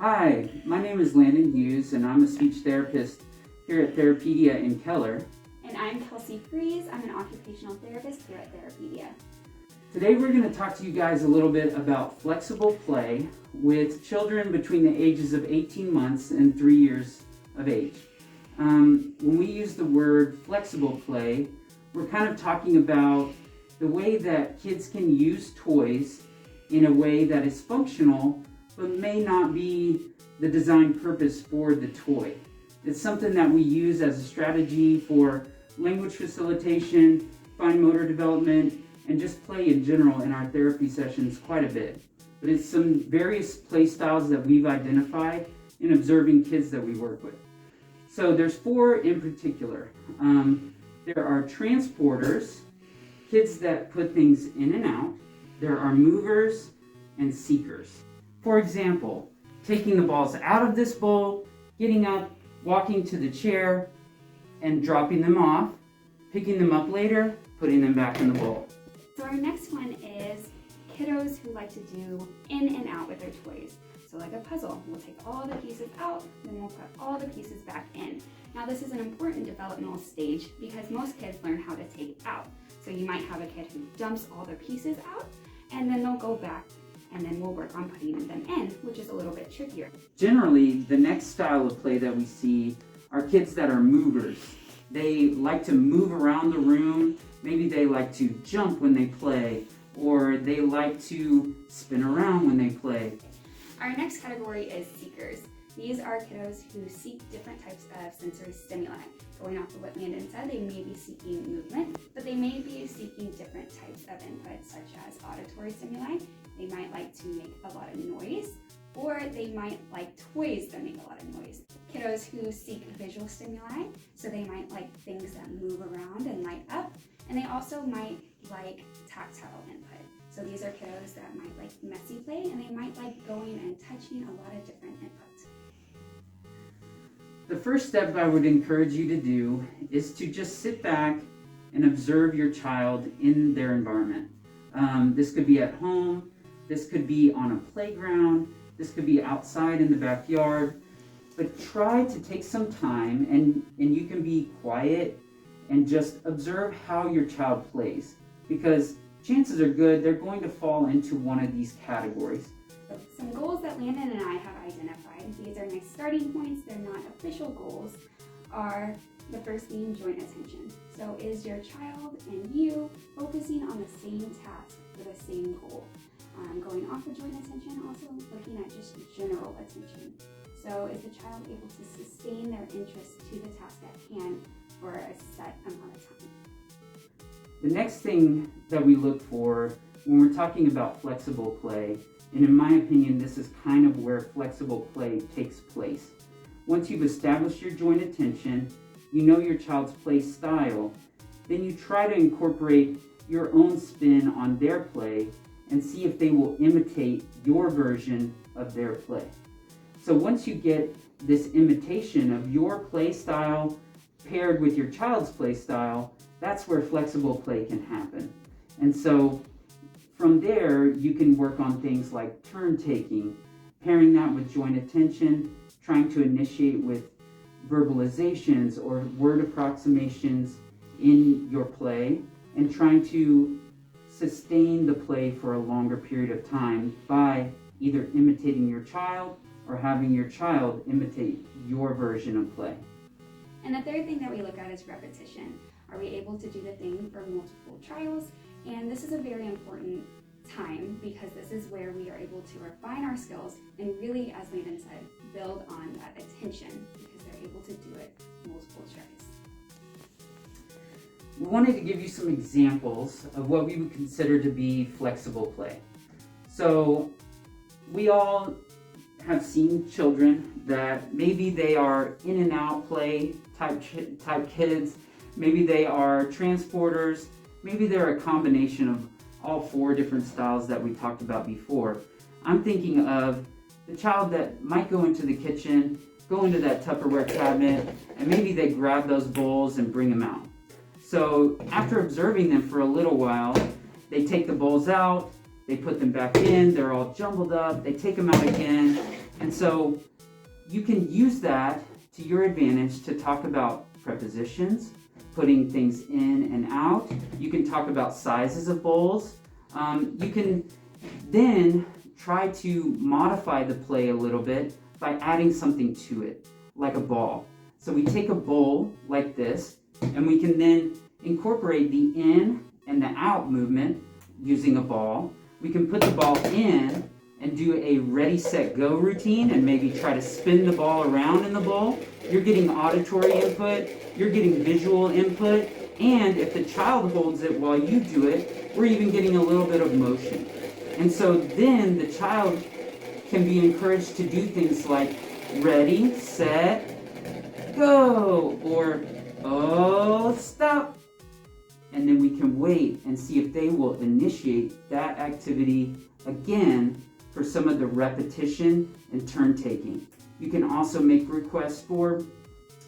Hi, my name is Landon Hughes, and I'm a speech therapist here at Therapedia in Keller. And I'm Kelsey Fries. I'm an occupational therapist here at Therapedia. Today we're going to talk to you guys a little bit about flexible play with children between the ages of 18 months and 3 years of age. When we use the word flexible play, we're kind of talking about the way that kids can use toys in a way that is functional but may not be the design purpose for the toy. It's something that we use as a strategy for language facilitation, fine motor development, and just play in general in our therapy sessions quite a bit. But it's some various play styles that we've identified in observing kids that we work with. So there's 4 in particular. There are transporters, kids that put things in and out. There are movers and seekers. For example, taking the balls out of this bowl, getting up, walking to the chair, and dropping them off, picking them up later, putting them back in the bowl. So our next one is kiddos who like to do in and out with their toys. So like a puzzle, we'll take all the pieces out, then we'll put all the pieces back in. Now this is an important developmental stage because most kids learn how to take out. So you might have a kid who dumps all their pieces out and then they'll go back and then we'll work on putting them in, which is a little bit trickier. Generally, the next style of play that we see are kids that are movers. They like to move around the room. Maybe they like to jump when they play, or they like to spin around when they play. Our next category is seekers. These are kiddos who seek different types of sensory stimuli. Going off of what Landon said, they may be seeking movement, but they may be seeking different types of input, such as auditory stimuli. They might like to make a lot of noise, or they might like toys that make a lot of noise. Kiddos who seek visual stimuli, so they might like things that move around and light up, and they also might like tactile input. So these are kiddos that might like messy play, and they might like going and touching a lot of different inputs. The first step I would encourage you to do is to just sit back and observe your child in their environment. This could be at home, this could be on a playground, this could be outside in the backyard, but try to take some time and you can be quiet and just observe how your child plays, because chances are good they're going to fall into one of these categories. Some goals that Landon and I have identified, these are nice starting points, they're not official goals, are the first being joint attention. So is your child and you focusing on the same task for the same goal? Going off of joint attention, also looking at just general attention. So is the child able to sustain their interest to the task at hand for a set amount of time? The next thing that we look for when we're talking about flexible play, and in my opinion this is kind of where flexible play takes place. Once you've established your joint attention, you know your child's play style, then you try to incorporate your own spin on their play and see if they will imitate your version of their play. So once you get this imitation of your play style paired with your child's play style, that's where flexible play can happen. And so from there, you can work on things like turn taking, pairing that with joint attention, trying to initiate with verbalizations or word approximations in your play, and trying to sustain the play for a longer period of time by either imitating your child or having your child imitate your version of play. And the third thing that we look at is repetition. Are we able to do the thing for multiple trials? And this is a very important time because this is where we are able to refine our skills and really, as Landon said, build on that attention because they're able to do it multiple tries. We wanted to give you some examples of what we would consider to be flexible play. So we all have seen children that maybe they are in and out play type kids, maybe they are transporters, maybe they're a combination of all 4 different styles that we talked about before. I'm thinking of the child that might go into the kitchen, go into that Tupperware cabinet, and maybe they grab those bowls and bring them out. So after observing them for a little while, they take the bowls out, they put them back in, they're all jumbled up, they take them out again, and so you can use that to your advantage to talk about prepositions, putting things in and out. You can talk about sizes of bowls. You can then try to modify the play a little bit by adding something to it, like a ball. So we take a bowl like this, and we can then incorporate the in and the out movement using a ball. We can put the ball in and do a ready, set, go routine and maybe try to spin the ball around in the bowl. You're getting auditory input, you're getting visual input, and if the child holds it while you do it, we're even getting a little bit of motion. And so then the child can be encouraged to do things like ready, set, go, or oh, stop. And then we can wait and see if they will initiate that activity again for some of the repetition and turn taking. You can also make requests for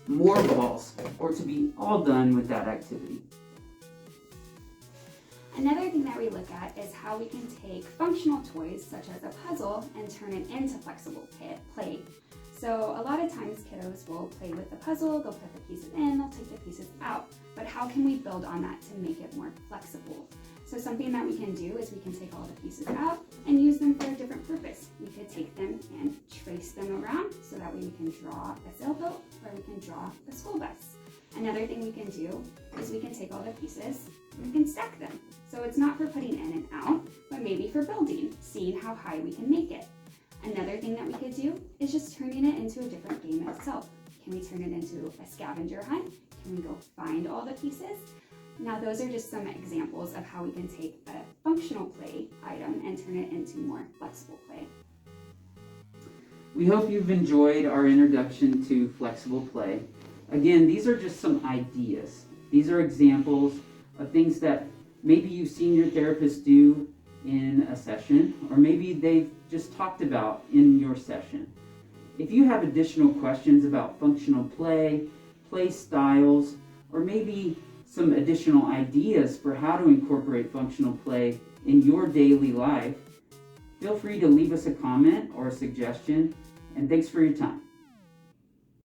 more balls or to be all done with that activity. Another thing that we look at is how we can take functional toys such as a puzzle and turn it into flexible play. So a lot of times kiddos will play with the puzzle, they'll put the pieces in, they'll take the pieces out. But how can we build on that to make it more flexible? So something that we can do is we can take all the pieces out and use them for a different purpose. We could take them and trace them around so that way we can draw a sailboat or we can draw a school bus. Another thing we can do is we can take all the pieces and we can stack them. So it's not for putting in and out, but maybe for building, seeing how high we can make it. Another thing that we could do is just turning it into a different game itself. Can we turn it into a scavenger hunt? Can we go find all the pieces? Now those are just some examples of how we can take a functional play item and turn it into more flexible play. We hope you've enjoyed our introduction to flexible play. Again, these are just some ideas. These are examples of things that maybe you've seen your therapist do in a session, or maybe they've just talked about in your session. If you have additional questions about functional play, play styles, or maybe some additional ideas for how to incorporate functional play in your daily life, feel free to leave us a comment or a suggestion, and thanks for your time.